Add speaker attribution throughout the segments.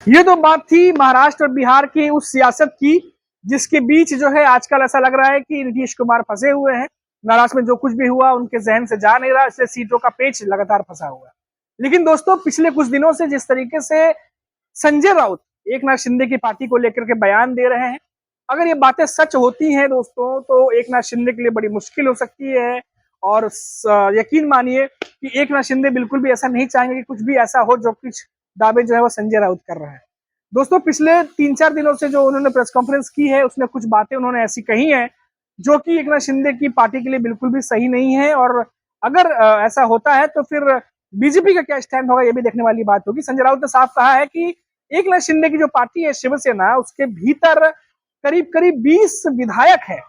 Speaker 1: ये तो बात थी महाराष्ट्र और बिहार की उस सियासत की जिसके बीच जो है आजकल ऐसा लग रहा है कि नीतीश कुमार फंसे हुए हैं। महाराष्ट्र में जो कुछ भी हुआ उनके जहन से जा नहीं रहा, इसलिए सीटों का पेच लगातार फंसा हुआ है। लेकिन दोस्तों, पिछले कुछ दिनों से जिस तरीके से संजय राउत एकनाथ शिंदे की पार्टी को लेकर के बयान दे रहे हैं, अगर ये बातें सच होती हैं दोस्तों, तो एकनाथ शिंदे के लिए बड़ी मुश्किल हो सकती है। और यकीन मानिए कि एकनाथ शिंदे बिल्कुल भी ऐसा नहीं चाहेंगे कि कुछ भी ऐसा हो जो कुछ दावे जो है वो संजय राउत कर रहे हैं। दोस्तों, पिछले 3-4 दिनों से जो उन्होंने प्रेस कॉन्फ्रेंस की है उसमें कुछ बातें उन्होंने ऐसी कही हैं जो कि एकनाथ शिंदे की पार्टी के लिए बिल्कुल भी सही नहीं है। और अगर ऐसा होता है तो फिर बीजेपी का क्या स्टैंड होगा, ये भी देखने वाली बात होगी। संजय राउत ने साफ कहा है कि एकनाथ शिंदे की जो पार्टी है शिवसेना, उसके भीतर करीब करीब 20 विधायक है,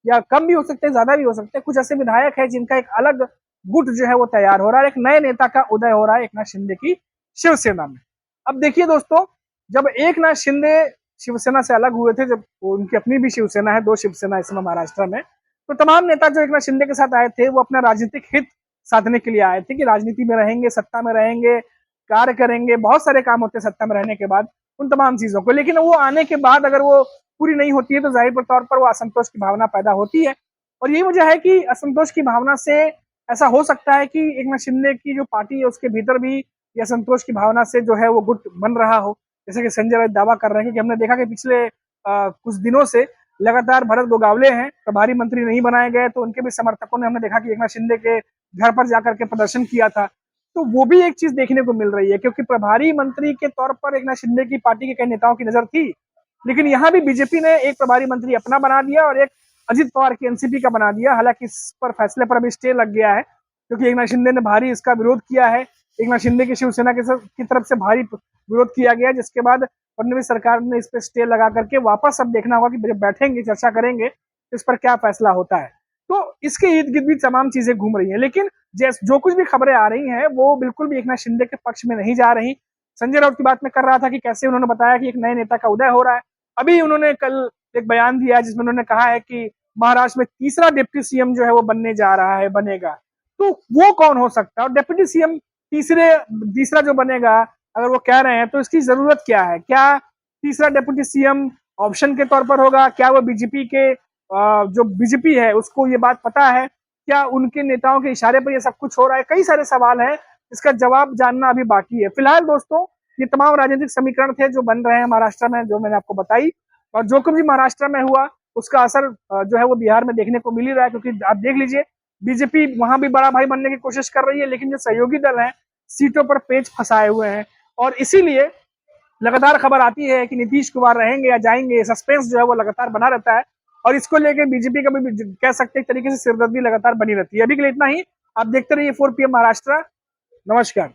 Speaker 1: या कम भी हो सकते हैं, ज्यादा भी हो सकते हैं। कुछ ऐसे विधायक है जिनका एक अलग गुट जो है वो तैयार हो रहा है, एक नए नेता का उदय हो रहा है एकनाथ शिंदे की शिवसेना में। अब देखिए दोस्तों, जब एकनाथ शिंदे शिवसेना से अलग हुए थे, जब उनकी अपनी भी शिवसेना है, 2 शिवसेना इस समय महाराष्ट्र में, तो तमाम नेता जो एकनाथ शिंदे के साथ आए थे वो अपना राजनीतिक हित साधने के लिए आए थे कि राजनीति में रहेंगे, सत्ता में रहेंगे, कार्य करेंगे, बहुत सारे काम होते हैं सत्ता में रहने के बाद, उन तमाम चीजों को। लेकिन वो आने के बाद अगर वो पूरी नहीं होती है तो जाहिर तौर पर वो असंतोष की भावना पैदा होती है। और यही वजह है कि असंतोष की भावना से ऐसा हो सकता है कि एकनाथ शिंदे की जो पार्टी है उसके भीतर भी ये असंतोष की भावना से जो है वो गुट बन रहा हो। जैसे कि संजय राउत दावा कर रहे हैं कि हमने देखा कि पिछले कुछ दिनों से लगातार भरत गोगावले हैं, प्रभारी मंत्री नहीं बनाए गए, तो उनके भी समर्थकों ने हमने देखा कि एकनाथ शिंदे के घर पर जाकर के प्रदर्शन किया था। तो वो भी एक चीज देखने को मिल रही है, क्योंकि प्रभारी मंत्री के तौर पर एकनाथ शिंदे की पार्टी के कई नेताओं की नजर थी, लेकिन यहाँ भी बीजेपी ने एक प्रभारी मंत्री अपना बना दिया और एक अजित पवार की एनसीपी का बना दिया। हालांकि इस पर फैसले पर अभी स्टे लग गया है, क्योंकि एकनाथ शिंदे ने भारी इसका विरोध किया है। एकनाथ शिंदे की शिवसेना की तरफ से भारी विरोध किया गया, जिसके बाद फडणवीस सरकार ने इस पर स्टे लगा करके वापस अब देखना होगा कि जब बैठेंगे, चर्चा करेंगे, इस पर क्या फैसला होता है। तो इसके इर्द गिर्द भी तमाम चीजें घूम रही हैं, लेकिन जो कुछ भी खबरें आ रही हैं वो बिल्कुल भी एकनाथ शिंदे के पक्ष में नहीं जा रही। संजय राउत की बात में कर रहा था कि कैसे उन्होंने बताया कि एक नए नेता का उदय हो रहा है। अभी उन्होंने कल एक बयान दिया जिसमें उन्होंने कहा है कि महाराष्ट्र में तीसरा डिप्टी सीएम जो है वो बनने जा रहा है, बनेगा। तो वो कौन हो सकता है, और डिप्टी सीएम तीसरा जो बनेगा, अगर वो कह रहे हैं तो इसकी जरूरत क्या है? क्या तीसरा डिप्टी सीएम ऑप्शन के तौर पर होगा? क्या वो बीजेपी के जो बीजेपी है उसको ये बात पता है? क्या उनके नेताओं के इशारे पर ये सब कुछ हो रहा है? कई सारे सवाल हैं, इसका जवाब जानना अभी बाकी है। फिलहाल दोस्तों, ये तमाम राजनीतिक समीकरण थे जो बन रहे हैं महाराष्ट्र में, जो मैंने आपको बताई। और जो कुछ भी महाराष्ट्र में हुआ उसका असर जो है वो बिहार में देखने को मिल ही रहा है, क्योंकि आप देख लीजिए बीजेपी वहां भी बड़ा भाई बनने की कोशिश कर रही है, लेकिन जो सहयोगी दल है सीटों पर पेच फंसाए हुए हैं। और इसीलिए लगातार खबर आती है कि नीतीश कुमार रहेंगे या जाएंगे, सस्पेंस जो है वो लगातार बना रहता है। और इसको लेकर बीजेपी का भी कह सकते हैं एक तरीके से सिरदर्दी लगातार बनी रहती है। अभी के लिए इतना ही। आप देखते रहिए 4 PM महाराष्ट्र। नमस्कार।